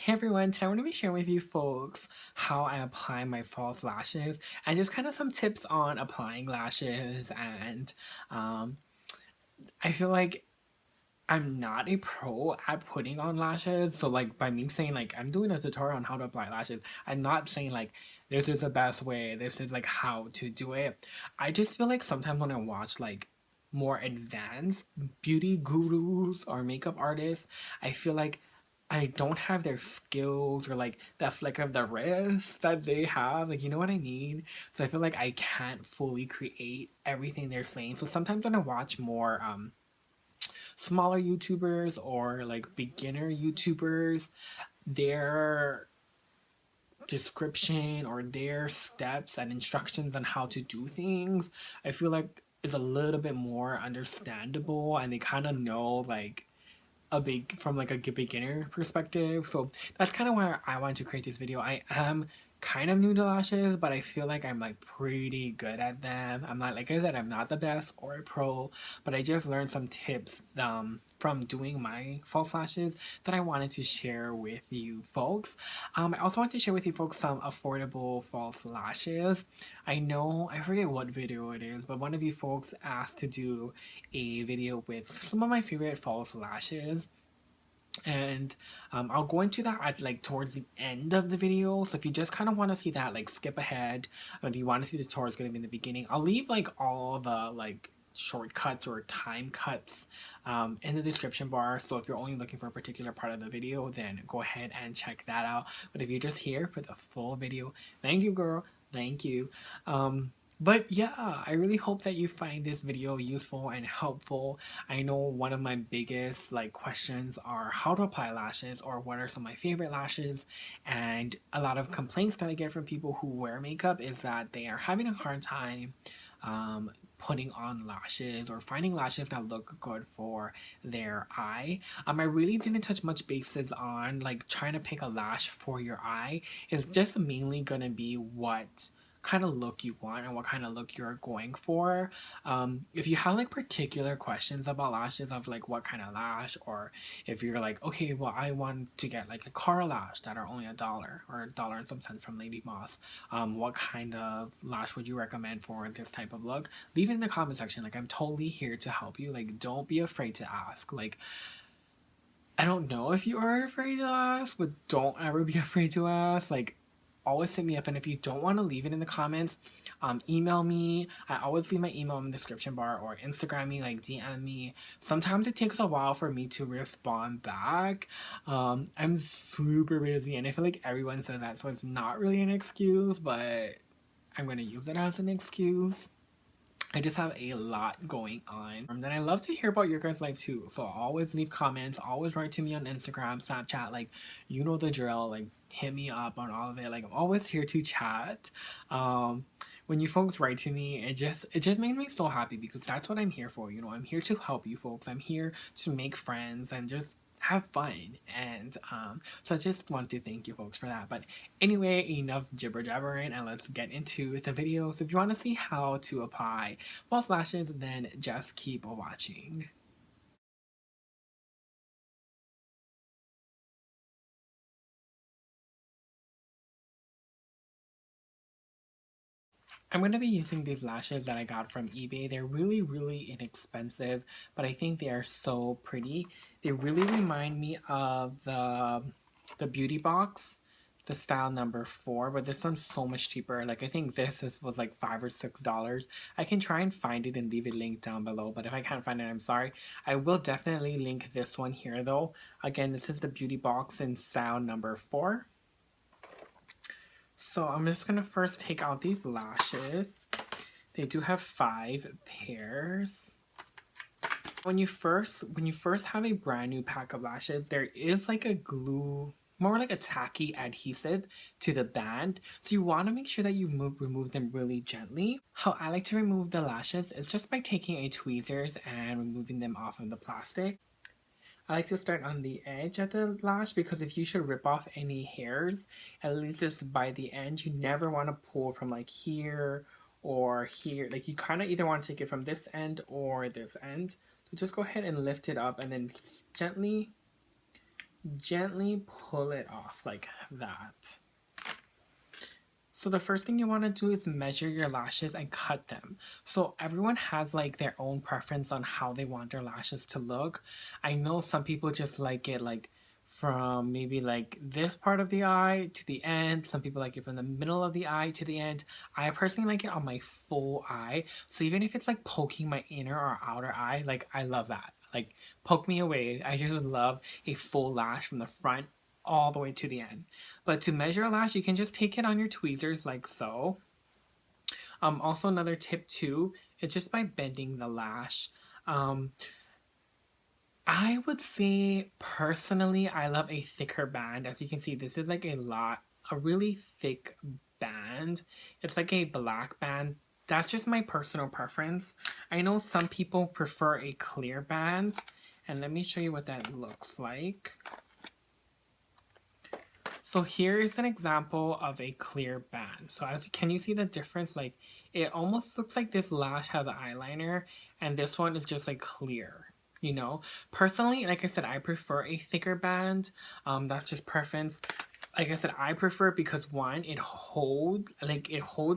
Hey everyone, today I'm going to be sharing with you folks how I apply my false lashes and just kind of some tips on applying lashes. And um, I feel like I'm not a pro at putting on lashes, so like by me saying like I'm doing a tutorial on how to apply lashes, I'm not saying like this is the best way, this is like how to do it. I just feel like sometimes when I watch like more advanced beauty gurus or makeup artists, I feel like I don't have their skills or like that flick of the wrist that they have, like you know what I mean? So I feel like I can't fully create everything they're saying. So sometimes when I watch more smaller YouTubers or like beginner YouTubers, their description or their steps and instructions on how to do things, I feel like is a little bit more understandable and they kind of know like a big from like a beginner perspective. So that's kind of why I want to create this video. I am kind of new to lashes, but I feel like I'm like pretty good at them. I'm not, like I said, I'm not the best or a pro, but I just learned some tips from doing my false lashes that I wanted to share with you folks. I also want to share with you folks some affordable false lashes. I know, I forget what video it is, but one of you folks asked to do a video with some of my favorite false lashes, and I'll go into that at like towards the end of the video. So if you just kind of want to see that, like skip ahead. If you want to see the tutorial, it's going to be in the beginning. I'll leave like all the like shortcuts or time cuts in the description bar, so if you're only looking for a particular part of the video, then go ahead and check that out. But if you're just here for the full video, thank you girl, thank you. But yeah, I really hope that you find this video useful and helpful. I know one of my biggest like questions are how to apply lashes or what are some of my favorite lashes, and a lot of complaints that I get from people who wear makeup is that they are having a hard time putting on lashes or finding lashes that look good for their eye. I really didn't touch much bases on like trying to pick a lash for your eye. It's just mainly gonna be what kind of look you want and what kind of look you're going for. If you have like particular questions about lashes of like what kind of lash, or if you're like, okay, well, I want to get like a car lash that are only $1 or $1 and some cents from Lady Moss, what kind of lash would you recommend for this type of look? Leave it in the comment section. Like, I'm totally here to help you. Like, don't be afraid to ask. Like, I don't know if you are afraid to ask, but don't ever be afraid to ask. Like, always hit me up, and if you don't want to leave it in the comments, email me. I always leave my email in the description bar, or Instagram me, like DM me. Sometimes it takes a while for me to respond back. I'm super busy, and I feel like everyone says that, so it's not really an excuse, but I'm gonna use it as an excuse. I just have a lot going on. Then I love to hear about your guys' life too. So always leave comments, always write to me on Instagram, Snapchat, like you know the drill, like hit me up on all of it. Like I'm always here to chat. Um when you folks write to me, it just made me so happy because that's what I'm here for. You know, I'm here to help you folks. I'm here to make friends and just have fun. And so I just want to thank you folks for that. But anyway, enough jibber jabbering and let's get into the video. So if you want to see how to apply false lashes, then just keep watching. I'm going to be using these lashes that I got from eBay. They're really, really inexpensive, but I think they are so pretty. They really remind me of the Beauty Box, the style number 4, but this one's so much cheaper. Like I think was like $5 or $6. I can try and find it and leave it linked down below, but if I can't find it, I'm sorry. I will definitely link this one here though. Again, this is the Beauty Box in style number 4. So I'm just gonna first take out these lashes. They do have 5 pairs. When you first have a brand new pack of lashes, there is like a glue, more like a tacky adhesive to the band. So you want to make sure that you remove them really gently. How I like to remove the lashes is just by taking a tweezers and removing them off of the plastic. I like to start on the edge of the lash because if you should rip off any hairs, at least it's by the end. You never want to pull from like here or here. Like you kind of either want to take it from this end or this end. So just go ahead and lift it up and then gently gently pull it off like that. So the first thing you want to do is measure your lashes and cut them. So everyone has like their own preference on how they want their lashes to look. I know some people just like it like from maybe like this part of the eye to the end. Some people like it from the middle of the eye to the end. I personally like it on my full eye. So even if it's like poking my inner or outer eye, like I love that. Like poke me away. I just love a full lash from the front all the way to the end. But to measure a lash, you can just take it on your tweezers like so. Also another tip too, it's just by bending the lash. Um, I would say personally, I love a thicker band. As you can see, this is like a really thick band. It's like a black band. That's just my personal preference. I know some people prefer a clear band, and let me show you what that looks like. So here is an example of a clear band. So can you see the difference? Like it almost looks like this lash has an eyeliner and this one is just like clear, you know? Personally, like I said, I prefer a thicker band. That's just preference. Like I said, I prefer it because one, it holds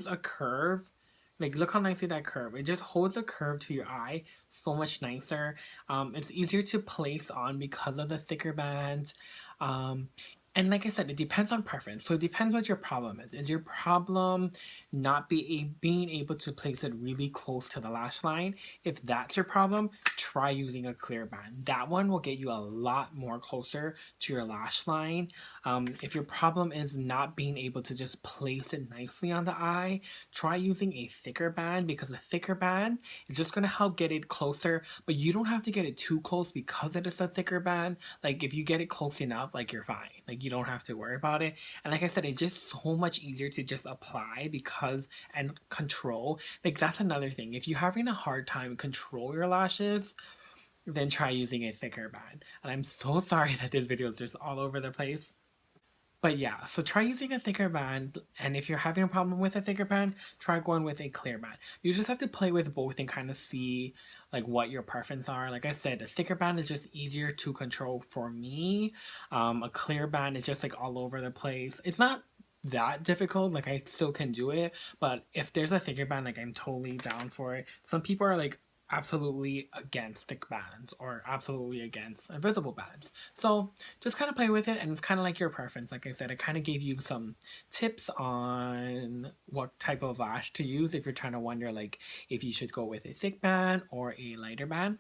a curve. Like look how nicely that curve. It just holds a curve to your eye so much nicer. It's easier to place on because of the thicker band. Um, and like I said, it depends on preference. So it depends what your problem is. Is your problem not being able to place it really close to the lash line? If that's your problem, try using a clear band. That one will get you a lot more closer to your lash line. If your problem is not being able to just place it nicely on the eye, try using a thicker band because a thicker band is just going to help get it closer, but you don't have to get it too close because it is a thicker band. Like if you get it close enough, like you're fine. Like you don't have to worry about it. And like I said, it's just so much easier to just apply because and control. Like that's another thing. If you're having a hard time control your lashes, then try using a thicker band. And I'm so sorry that this video is just all over the place. But yeah, so try using a thicker band, and if you're having a problem with a thicker band, try going with a clear band. You just have to play with both and kind of see like what your preferences are. Like I said, a thicker band is just easier to control for me. A clear band is just like all over the place. It's not that difficult, like I still can do it, but if there's a thicker band, like I'm totally down for it. Some people are like absolutely against thick bands or absolutely against invisible bands. So just kind of play with it, and it's kind of like your preference. Like I said, I kind of gave you some tips on what type of lash to use if you're trying to wonder like if you should go with a thick band or a lighter band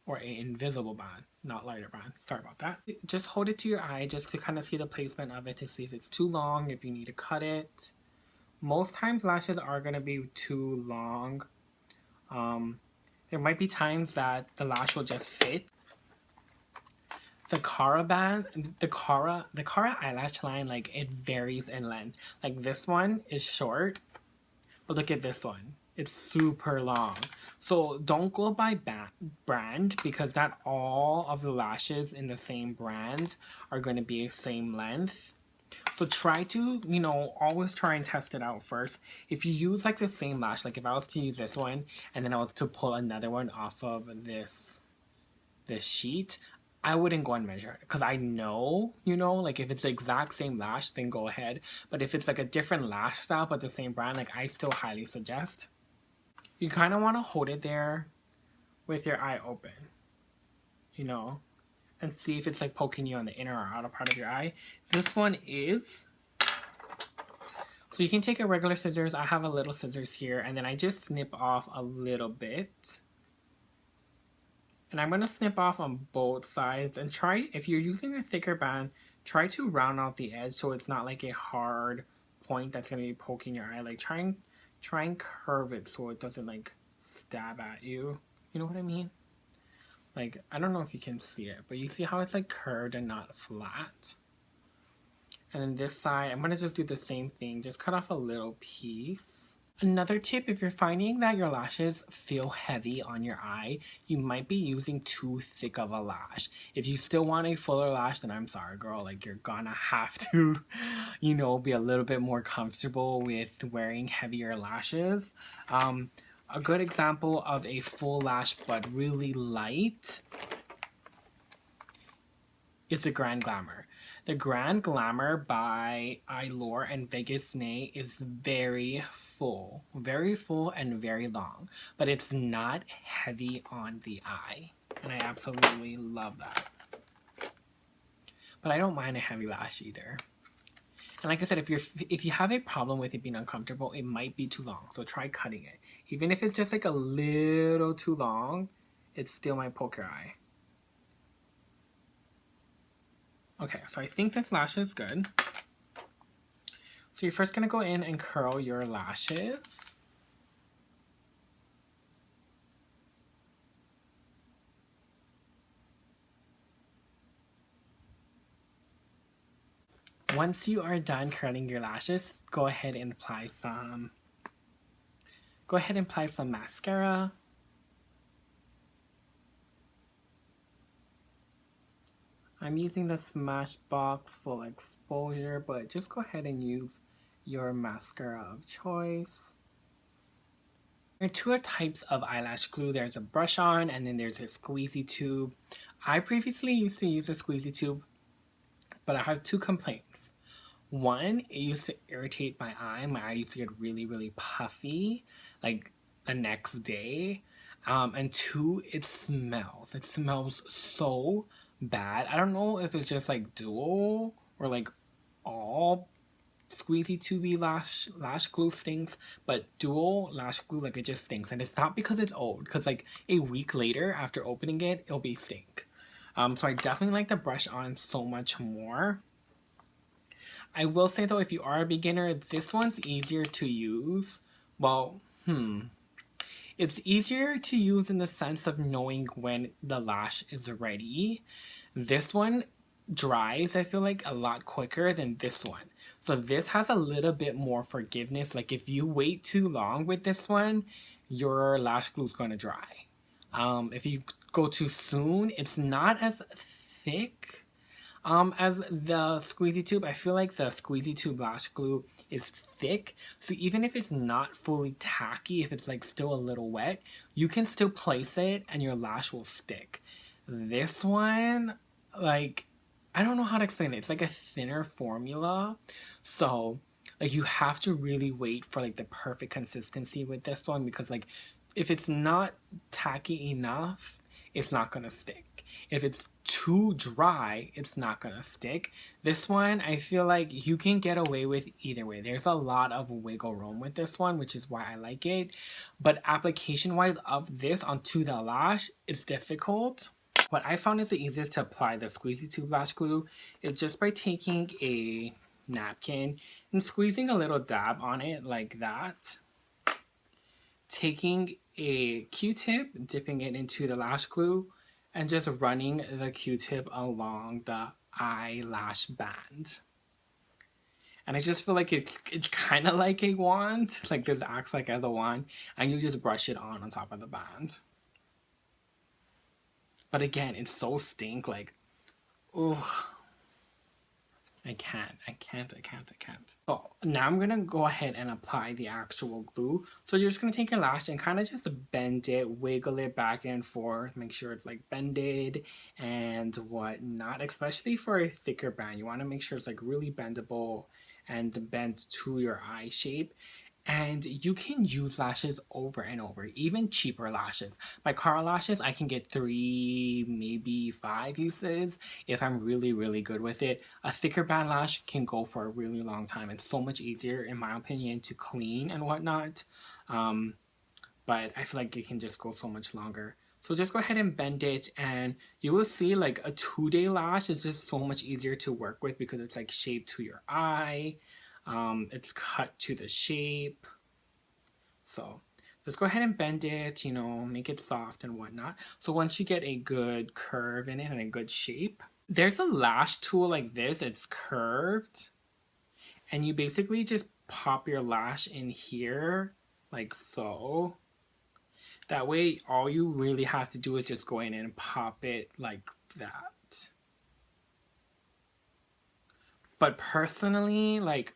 or a invisible band, not lighter band. Sorry about that. Just hold it to your eye just to kind of see the placement of it to see if it's too long, if you need to cut it. Most times lashes are going to be too long. There might be times that the lash will just fit. The Cara eyelash line, like it varies in length. Like this one is short, but look at this one. It's super long. So don't go by brand because not all of the lashes in the same brand are going to be the same length. So try to, always try and test it out first. If you use like the same lash, like if I was to use this one and then I was to pull another one off of this sheet, I wouldn't go and measure it because I know, like if it's the exact same lash, then go ahead. But if it's like a different lash style but the same brand, like I still highly suggest. You kind of want to hold it there with your eye open, and see if it's like poking you on the inner or outer part of your eye. This one is. So you can take a regular scissors. I have a little scissors here, and then I just snip off a little bit. And I'm going to snip off on both sides, and try, if you're using a thicker band, try to round out the edge so it's not like a hard point that's going to be poking your eye. Like try and curve it so it doesn't like stab at you. You know what I mean? Like, I don't know if you can see it, but you see how it's like curved and not flat? And then this side, I'm going to just do the same thing. Just cut off a little piece. Another tip, if you're finding that your lashes feel heavy on your eye, you might be using too thick of a lash. If you still want a fuller lash, then I'm sorry, girl. Like, you're gonna have to, be a little bit more comfortable with wearing heavier lashes. A good example of a full lash but really light is the Grand Glamour. The Grand Glamour by Eyelure and Vegas Nay is very full and very long, but it's not heavy on the eye, and I absolutely love that. But I don't mind a heavy lash either. And like I said, if you have a problem with it being uncomfortable, it might be too long, so try cutting it. Even if it's just like a little too long, it still might poke your eye. Okay, so I think this lash is good. So you're first going to go in and curl your lashes. Once you are done curling your lashes, go ahead and apply some mascara. I'm using the Smashbox Full Exposure, but just go ahead and use your mascara of choice. There are two types of eyelash glue. There's a brush on and then there's a squeezy tube. I previously used to use a squeezy tube, but I have two complaints. One, it used to irritate my eye. My eye used to get really, really puffy, like the next day. And two, it smells. It smells so bad. I don't know if it's just like dual or like all squeezy tubey lash glue stinks, but dual lash glue, like, it just stinks. And it's not because it's old, because like a week later after opening it, it'll be stink. So I definitely like the brush on so much more. I will say though, if you are a beginner, this one's easier to use. Well, it's easier to use in the sense of knowing when the lash is ready. This one dries, I feel like, a lot quicker than this one. So this has a little bit more forgiveness. Like if you wait too long with this one, your lash glue is going to dry. If you go too soon, it's not as thick as the squeezy tube. I feel like the squeezy tube lash glue is thick, so even if it's not fully tacky, if it's like still a little wet, you can still place it and your lash will stick. This one, like, I don't know how to explain it. It's like a thinner formula, so like you have to really wait for like the perfect consistency with this one, because like if it's not tacky enough, it's not gonna stick. If it's too dry, it's not gonna stick. This one, I feel like you can get away with either way. There's a lot of wiggle room with this one, which is why I like it. But application wise of this onto the lash, it's difficult. What I found is the easiest to apply the squeezy tube lash glue is just by taking a napkin and squeezing a little dab on it like that. Taking a Q-tip, dipping it into the lash glue, and just running the Q-tip along the eyelash band. And I just feel like it's kind of like a wand, like this acts like as a wand, and you just brush it on top of the band. But again, it's so stink, like, ugh. I can't. So now I'm gonna go ahead and apply the actual glue. So you're just gonna take your lash and kind of just bend it, wiggle it back and forth, make sure it's like bended and whatnot, especially for a thicker band. You wanna make sure it's like really bendable and bent to your eye shape. And you can use lashes over and over, even cheaper lashes. My car lashes, I can get 3, maybe 5 uses if I'm really, really good with it. A thicker band lash can go for a really long time. It's so much easier, in my opinion, to clean and whatnot. But I feel like it can just go so much longer. So just go ahead and bend it, and you will see like a 2-day lash is just so much easier to work with because it's like shaped to your eye. It's cut to the shape. So just go ahead and bend it, you know, make it soft and whatnot. So once you get a good curve in it and a good shape, there's a lash tool like this. It's curved, and you basically just pop your lash in here like so. That way, all you really have to do is just go in and pop it like that. But personally, like,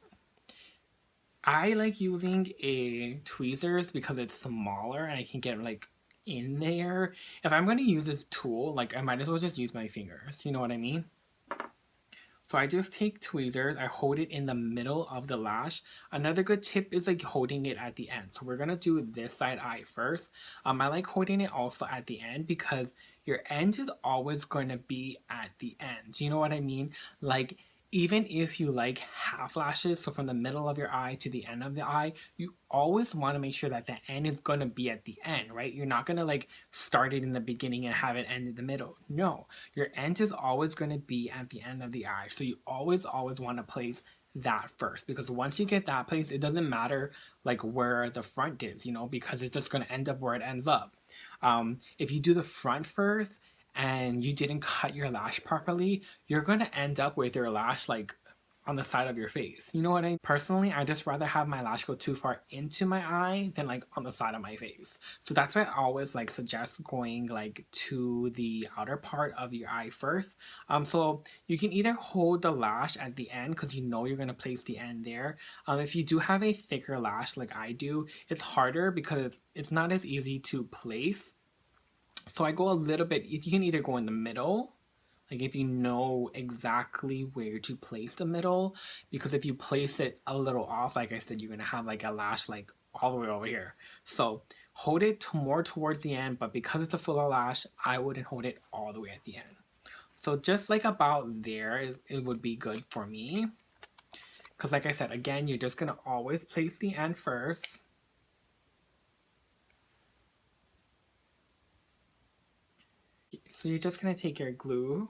I like using a tweezers because it's smaller and I can get like in there. If I'm going to use this tool, like, I might as well just use my fingers. You know what I mean? So I just take tweezers, I hold it in the middle of the lash. Another good tip is like holding it at the end. So we're gonna do this side eye first. I like holding it also at the end because your end is always going to be at the end. Do you know what I mean? Like even if you like half lashes, so from the middle of your eye to the end of the eye, you always want to make sure that the end is going to be at the end, right? You're not going to like start it in the beginning and have it end in the middle. No, your end is always going to be at the end of the eye. So you always want to place that first, because once you get that place, it doesn't matter like where the front is, you know, because it's just going to end up where it ends up. If you do the front first and you didn't cut your lash properly, you're going to end up with your lash like on the side of your face. You know what I mean? Personally, I just rather have my lash go too far into my eye than like on the side of my face. So that's why I always like suggest going like to the outer part of your eye first. So you can either hold the lash at the end because you know you're going to place the end there. If you do have a thicker lash like I do, it's harder because it's not as easy to place. So I go a little bit, you can either go in the middle, like if you know exactly where to place the middle, because if you place it a little off, like I said, you're gonna have like a lash like all the way over here. So hold it more towards the end, but because it's a fuller lash, I wouldn't hold it all the way at the end. So just like about there, it would be good for me. Because like I said, again, you're just gonna always place the end first. So you're just gonna take your glue.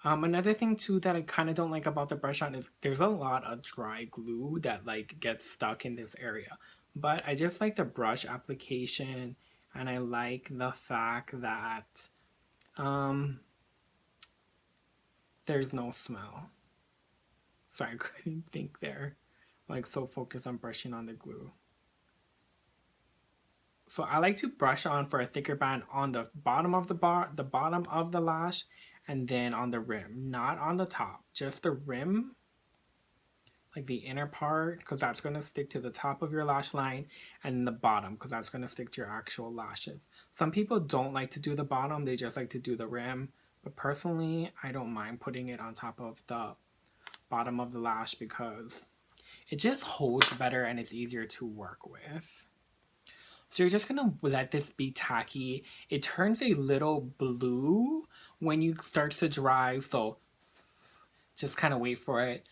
Another thing too that I kind of don't like about the brush on is there's a lot of dry glue that like gets stuck in this area. But I just like the brush application, and I like the fact that there's no smell. Sorry, I couldn't think there. Like so focused on brushing on the glue. So I like to brush on for a thicker band on the bottom of the bottom of the lash, and then on the rim, not on the top, just the rim, like the inner part, because that's going to stick to the top of your lash line, and the bottom, because that's going to stick to your actual lashes. Some people don't like to do the bottom, they just like to do the rim, but personally, I don't mind putting it on top of the bottom of the lash because it just holds better and it's easier to work with. So you're just gonna let this be tacky. It turns a little blue when you start to dry, so just kind of wait for it.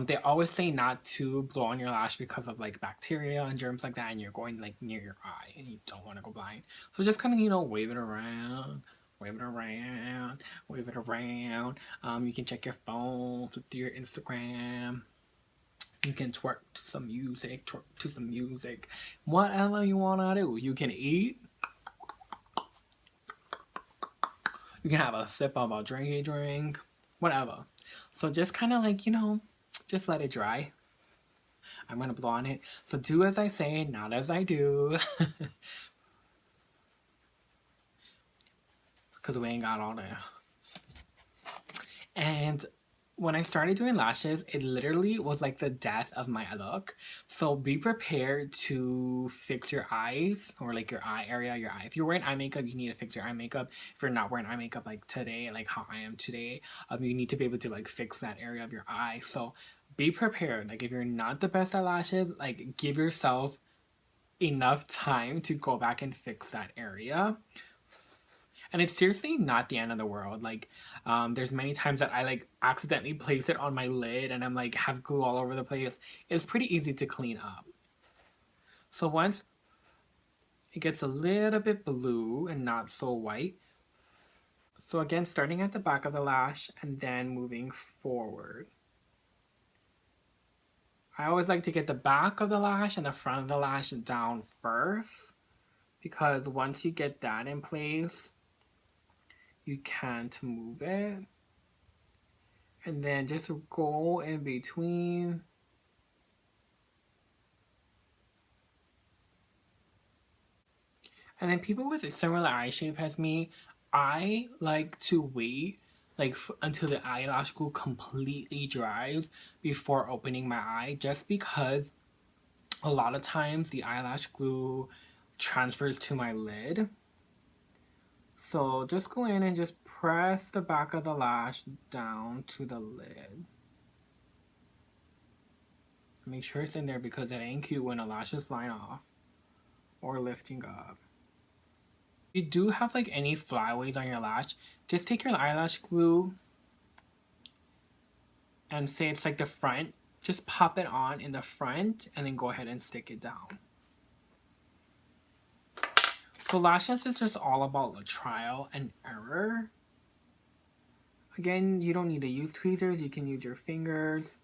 They always say not to blow on your lash because of like bacteria and germs like that, and you're going like near your eye and you don't want to go blind. So just kind of, you know, wave it around, wave it around, wave it around. You can check your phone, flip through your Instagram. You can twerk to some music, twerk to some music. Whatever you want to do. You can eat. You can have a sip of a drinky drink. Whatever. So just kind of like, you know, just let it dry. I'm going to blow on it. So do as I say, not as I do. Because we ain't got all that. And when I started doing lashes, it literally was like the death of my look. So be prepared to fix your eyes or like your eye area, your eye. If you're wearing eye makeup, you need to fix your eye makeup. If you're not wearing eye makeup like today, like how I am today, you need to be able to like fix that area of your eye. So be prepared. Like if you're not the best at lashes, like give yourself enough time to go back and fix that area. And it's seriously not the end of the world. Like there's many times that I like accidentally place it on my lid and I'm like have glue all over the place. It's pretty easy to clean up. So once it gets a little bit blue and not so white, so again starting at the back of the lash and then moving forward. I always like to get the back of the lash and the front of the lash down first, because once you get that in place, you can't move it. And then just go in between. And then people with a similar eye shape as me, I like to wait like until the eyelash glue completely dries before opening my eye, just because a lot of times the eyelash glue transfers to my lid. So just go in and just press the back of the lash down to the lid. Make sure it's in there because it ain't cute when a lash is flying off or lifting up. If you do have like any flyaways on your lash, just take your eyelash glue and say it's like the front. Just pop it on in the front and then go ahead and stick it down. So lashes is just all about the trial and error. Again, you don't need to use tweezers. You can use your fingers,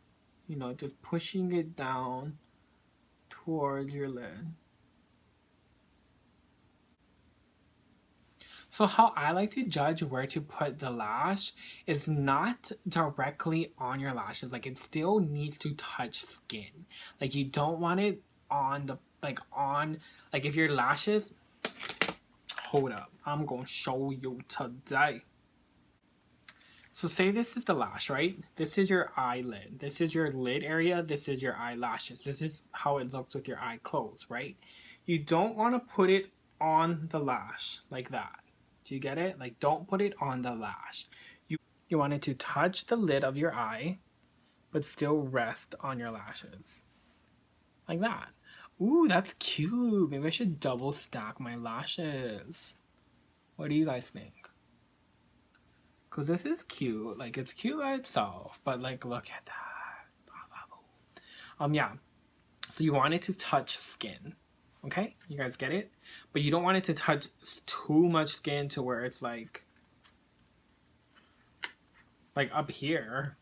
you know, just pushing it down toward your lid. So how I like to judge where to put the lash is not directly on your lashes. Like it still needs to touch skin. Like you don't want it on the, like if your lashes, hold up, I'm gonna show you today. So say this is the lash, right? This is your eyelid. This is your lid area. This is your eyelashes. This is how it looks with your eye closed, right? You don't want to put it on the lash like that. Do you get it? Like don't put it on the lash. You want it to touch the lid of your eye, but still rest on your lashes. Like that. Ooh, that's cute. Maybe I should double stack my lashes. What do you guys think? Because this is cute. Like, it's cute by itself. But, like, look at that. Yeah. So you want it to touch skin. Okay? You guys get it? But you don't want it to touch too much skin to where it's, like up here.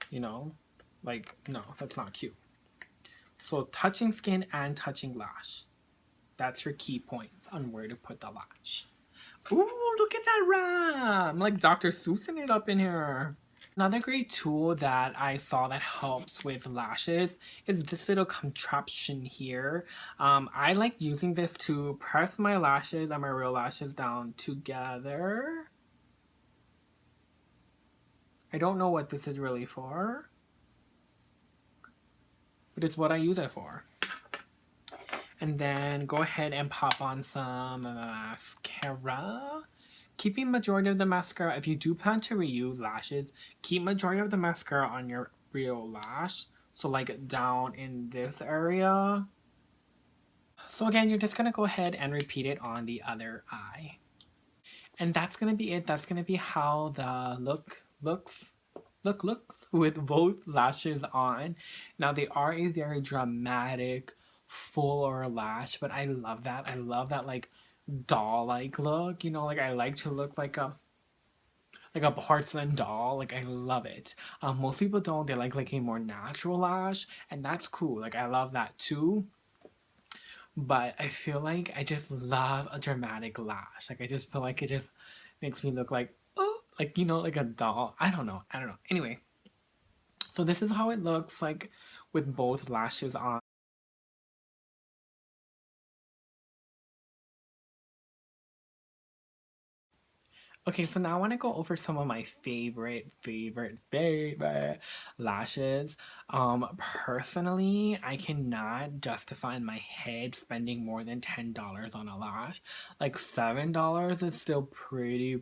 You know? Like, no, that's not cute. So touching skin and touching lash. That's your key points on where to put the lash. Ooh, look at that rhyme! I'm like Dr. Seussing it up in here. Another great tool that I saw that helps with lashes is this little contraption here. I like using this to press my lashes and my real lashes down together. I don't know what this is really for, but it's what I use it for. And then go ahead and pop on some mascara. Keeping majority of the mascara, if you do plan to reuse lashes, keep majority of the mascara on your real lash. So like down in this area. So again, you're just going to go ahead and repeat it on the other eye. And that's going to be it. That's going to be how the look looks with both lashes on. Now they are a very dramatic fuller lash, but I love that. I love that like doll-like look, you know, like I like to look like a porcelain doll. Like I love it. Most people don't. They like a more natural lash, and that's cool. Like I love that too. But I feel like I just love a dramatic lash. Like I just feel like it just makes me look like, oh, like, you know, like a doll. I don't know. Anyway, so this is how it looks like with both lashes on. Okay, so now I want to go over some of my favorite lashes. Personally, I cannot justify in my head spending more than $10 on a lash. Like $7 is still pretty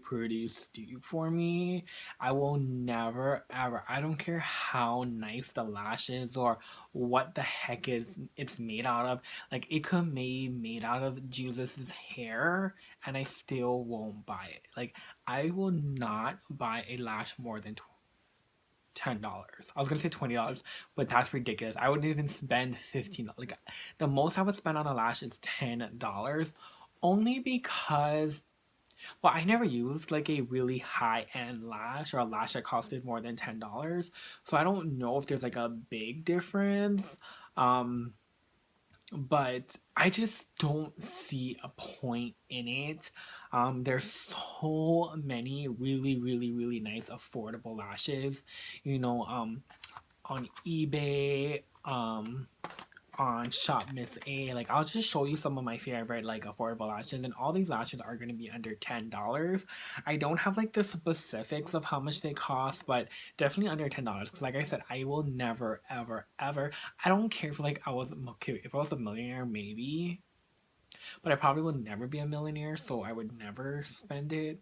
steep for me. I will never ever, I don't care how nice the lash is or what the heck is it's made out of. Like it could be made out of Jesus's hair and I still won't buy it. Like I will not buy a lash more than $10. I was gonna say $20, but that's ridiculous. I wouldn't even spend $15. Like the most I would spend on a lash is $10, only because, well, I never used like a really high-end lash or a lash that costed more than $10, so I don't know if there's like a big difference. But I just don't see a point in it. There's so many really nice affordable lashes, you know, on eBay, on Shop Miss A. Like I'll just show you some of my favorite like affordable lashes, and all these lashes are going to be under $10. I don't have like the specifics of how much they cost, but definitely under $10, because like I said, I will never ever I don't care if like I was, okay, if I was a millionaire maybe, but I probably would never be a millionaire, so I would never spend it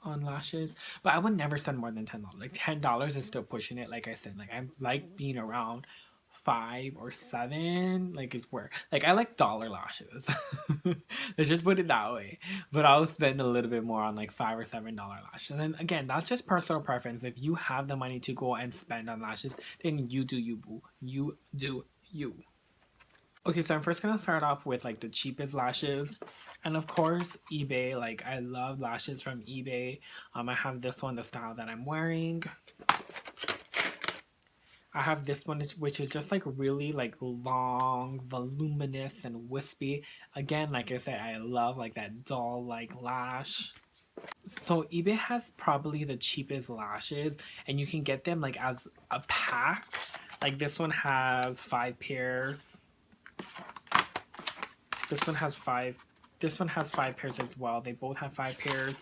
on lashes. But I would never spend more than $10. Like $10 is still pushing it. Like I said, like I like being around 5 or 7. Like is where like I like dollar lashes. Let's just put it that way. But I'll spend a little bit more on like $5 or $7 lashes. And again, that's just personal preference. If you have the money to go and spend on lashes, then you do you, boo. You do you. Okay, so I'm first gonna start off with like the cheapest lashes, and of course eBay. Like I love lashes from eBay. I have this one, the style that I'm wearing. I have this one, which is just like really like long, voluminous, and wispy. Again, like I said, I love like that doll like lash. So eBay has probably the cheapest lashes, and you can get them like as a pack. Like this one has 5 pairs. This one has 5. This one has 5 pairs as well. They both have 5 pairs.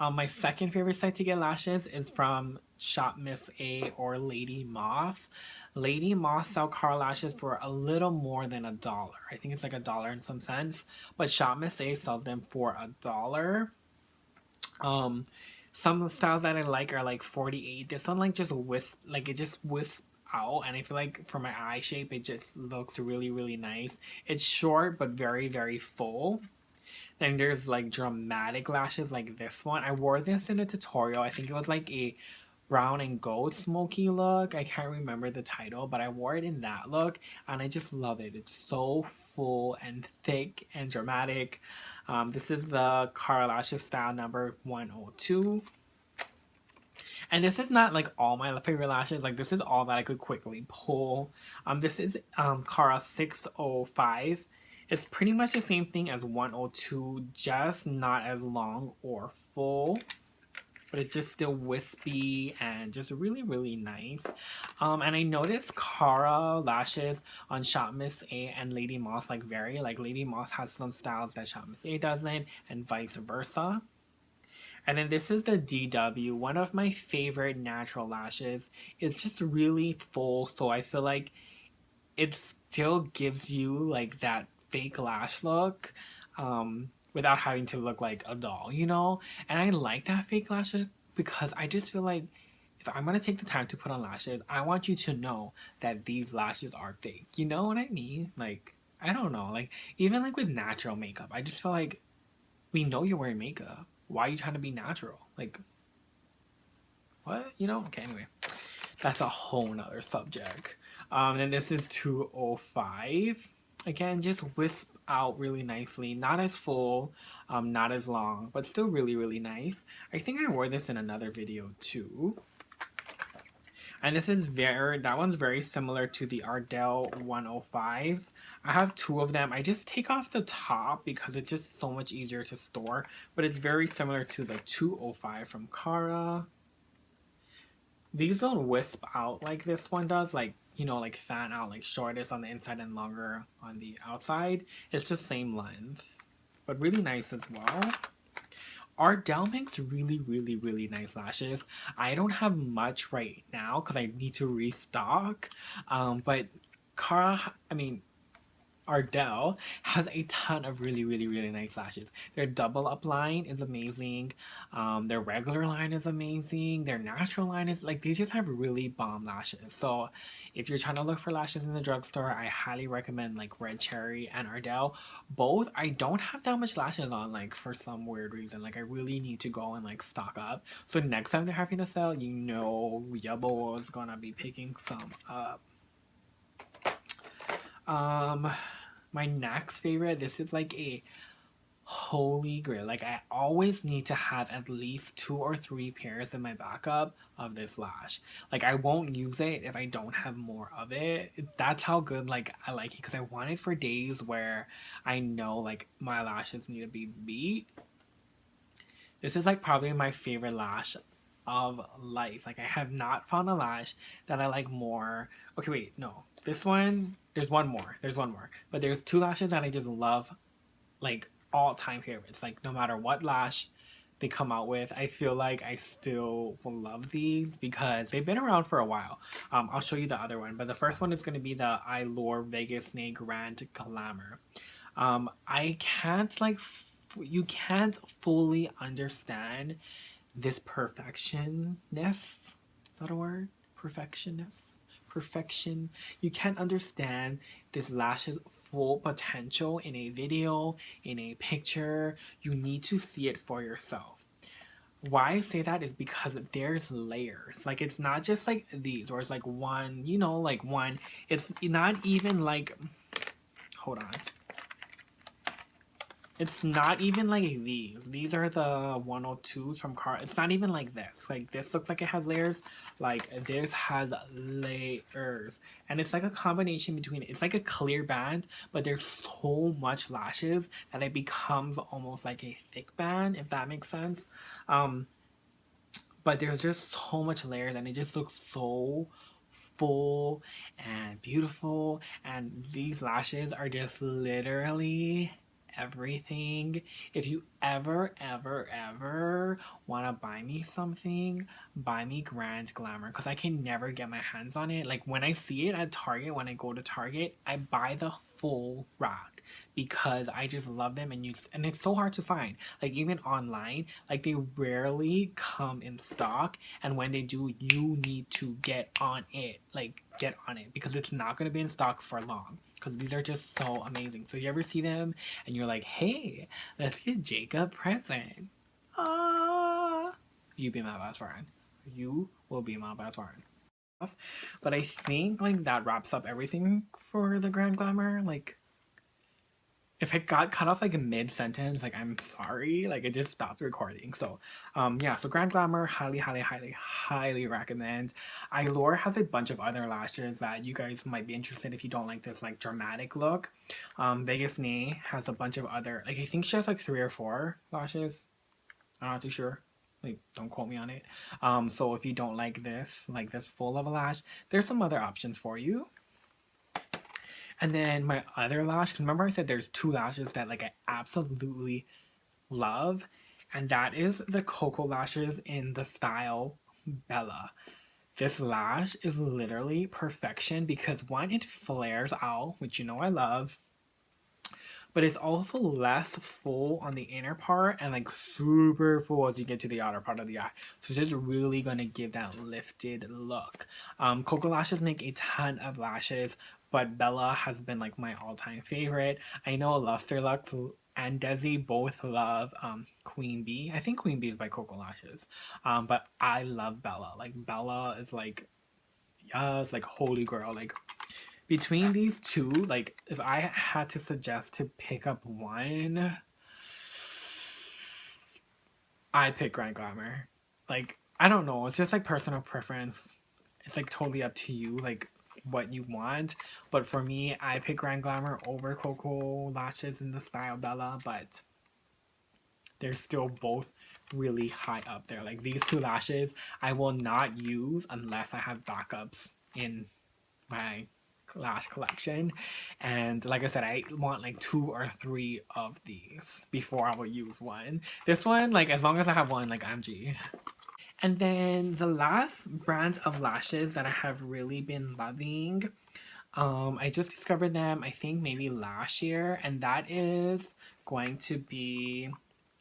My second favorite site to get lashes is from Shop Miss A or Lady Moss. Lady Moss sell car lashes for a little more than $1. I think it's like $1 and some cents. But Shop Miss A sells them for $1. Some styles that I like are like 48. This one like just it just wisps out, and I feel like for my eye shape it just looks really really nice. It's short but very very full. Then there's like dramatic lashes like this one. I wore this in a tutorial. I think it was like a brown and gold smoky look. I can't remember the title, but I wore it in that look and I just love it. It's so full and thick and dramatic. This is the Cara Lashes style number 102. And this is not like all my favorite lashes. Like this is all that I could quickly pull. This is Cara 605. It's pretty much the same thing as 102, just not as long or full. But it's just still wispy and just really, really nice. And I noticed Cara lashes on Shop Miss A and Lady Moss like vary. Like Lady Moss has some styles that Shop Miss A doesn't, and vice versa. And then this is the DW, one of my favorite natural lashes. It's just really full, so I feel like it still gives you like that fake lash look without having to look like a doll, you know? And I like that fake lashes because I just feel like if I'm gonna take the time to put on lashes, I want you to know that these lashes are fake. You know what I mean? Like, I don't know. Like, even like with natural makeup, I just feel like we know you're wearing makeup. Why are you trying to be natural? Like, what? You know? Okay, anyway. That's a whole nother subject. And this is 205. Again, just wisp out really nicely. Not as full, not as long, but still really, really nice. I think I wore this in another video too. And this is that one's very similar to the Ardell 105s. I have 2 of them. I just take off the top because it's just so much easier to store. But it's very similar to the 205 from Cara. These don't wisp out like this one does. Like, you know, like fan out, like shortest on the inside and longer on the outside. It's just same length. But really nice as well. Ardell makes really, really, really nice lashes. I don't have much right now because I need to restock. But Ardell has a ton of really, really, really nice lashes. Their double up line is amazing. Their regular line is amazing. Their natural line is like, they just have really bomb lashes. So if you're trying to look for lashes in the drugstore, I highly recommend like Red Cherry and Ardell. Both, I don't have that much lashes on, like for some weird reason. Like I really need to go and like stock up. So next time they're having a sale, you know your boy is gonna be picking some up. My next favorite, this is like a holy grail. Like I always need to have at least 2 or 3 pairs in my backup of this lash. Like I won't use it if I don't have more of it. That's how good like I like it, because I want it for days where I know like my lashes need to be beat. This is like probably my favorite lash of life. Like I have not found a lash that I like more. Okay, wait, no. This one, there's one more. There's one more. But there's 2 lashes that I just love, like all-time favorites. Like no matter what lash they come out with, I feel like I still will love these because they've been around for a while. I'll show you the other one, but the first one is going to be the Eyelure Vegas Nay Grand Glamour. I can't like you can't fully understand this perfectionness. Is that a word? Perfectionist? Perfection. You can't understand this lash's full potential in a video, in a picture. You need to see it for yourself. Why I say that is because there's layers. Like it's not just like these, where it's like one, like one. It's not even like, hold on. It's not even like these. These are the 102s from Car. It's not even like this. Like this looks like it has layers. Like this has layers. And it's like a combination between, it's like a clear band, but there's so much lashes that it becomes almost like a thick band, if that makes sense. Um, but there's just so much layers and it just looks so full and beautiful, and these lashes are just literally everything. If you ever want to buy me something, buy me Grand Glamour, because I can never get my hands on it. Like when I see it at Target, when I go to Target, I buy the full rack because I just love them, and it's so hard to find. Like even online, like they rarely come in stock, and when they do, you need to get on it. Like get on it because it's not going to be in stock for long, because these are just so amazing. So you ever see them and you're like, hey, let's get Jacob a present. Ah, you be my best friend. You will be my best friend. But I think like that wraps up everything for the Grand Glamour. Like if it got cut off like mid sentence, like I'm sorry, like it just stopped recording. So, yeah. So Grand Glamour, highly recommend. Eyelure has a bunch of other lashes that you guys might be interested if you don't like this like dramatic look. Vegas Nay has a bunch of other, like I think she has like 3 or 4 lashes. I'm not too sure. Like don't quote me on it. So if you don't like this full of a lash, there's some other options for you. And then my other lash, remember I said there's 2 lashes that like I absolutely love, and that is the Cocoa lashes in the style Bella. This lash is literally perfection because one, it flares out, which you know I love, but it's also less full on the inner part and like super full as you get to the outer part of the eye. So it's just really gonna give that lifted look. Cocoa Lashes make a ton of lashes, but Bella has been like my all-time favorite. I know Lusterlux and Desi both love Queen Bee. I think Queen Bee is by Cocoa Lashes, but I love Bella. Like Bella is like, yes, like holy girl. Like between these two, like if I had to suggest to pick up one, I'd pick Grand Glamour. Like I don't know, it's just like personal preference. It's like totally up to you, like what you want. But for me, I pick Grand Glamour over Cocoa Lashes in the style Bella, but they're still both really high up there. Like these 2 lashes, I will not use unless I have backups in my lash collection. And like I said, I want like 2 or 3 of these before I will use one. This one, like as long as I have one, like I'm G. And then the last brand of lashes that I have really been loving, I just discovered them I think maybe last year, and that is going to be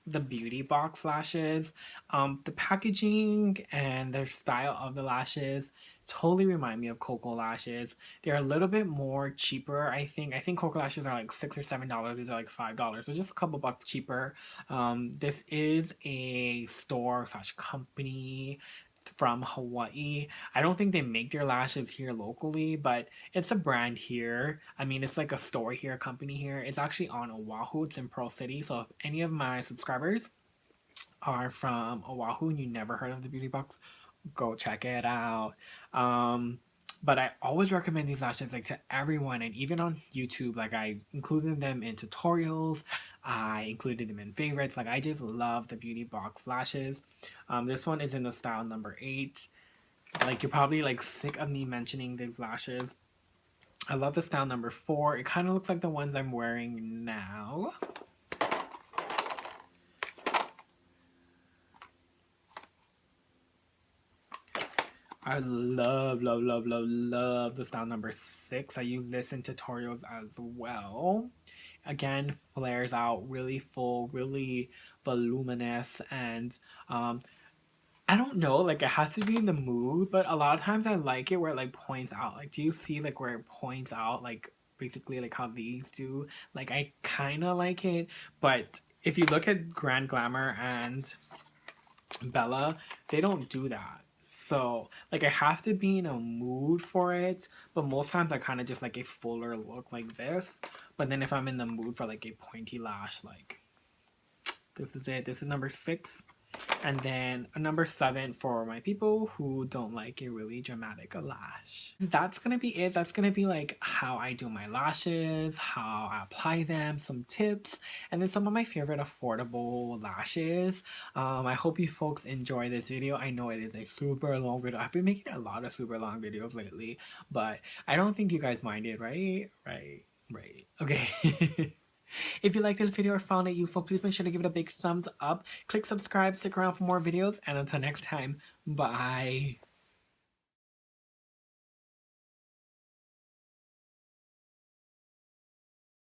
the Beauty Box lashes. The packaging and the style of the lashes totally remind me of Cocoa lashes. They're a little bit more cheaper, I think. I think Cocoa lashes are like $6 or $7. These are like $5, so just a couple bucks cheaper. This is a store slash company from Hawaii. I don't think they make their lashes here locally, but it's a brand here. I mean, it's like a store here, a company here. It's actually on Oahu. It's in Pearl City. So if any of my subscribers are from Oahu and you never heard of the Beauty Box, go check it out. But I always recommend these lashes like to everyone, and even on YouTube, like I included them in tutorials. I included them in favorites. Like I just love the Beauty Box lashes. This one is in the style number 8. Like you're probably like sick of me mentioning these lashes. I love the style number 4. It kind of looks like the ones I'm wearing now. I love the style number 6. I use this in tutorials as well. again, flares out really full, really voluminous, and I don't know, like it has to be in the mood, but a lot of times I like it where it like points out. Like, do you see like where it points out, like basically like how these do? Like, I kind of like it, but if you look at Grand Glamour and Bella, they don't do that. So, like, I have to be in a mood for it, but most times I kind of just like a fuller look like this. But then if I'm in the mood for like a pointy lash, like this is it. This is number 6. And then a number 7 for my people who don't like a really dramatic lash. That's gonna be it. That's gonna be like how I do my lashes, how I apply them, some tips, and then some of my favorite affordable lashes. I hope you folks enjoy this video. I know it is a super long video. I've been making a lot of super long videos lately, but I don't think you guys mind it, right? Right. Okay. If you like this video or found it useful, please make sure to give it a big thumbs up. Click subscribe, stick around for more videos, and until next time, bye.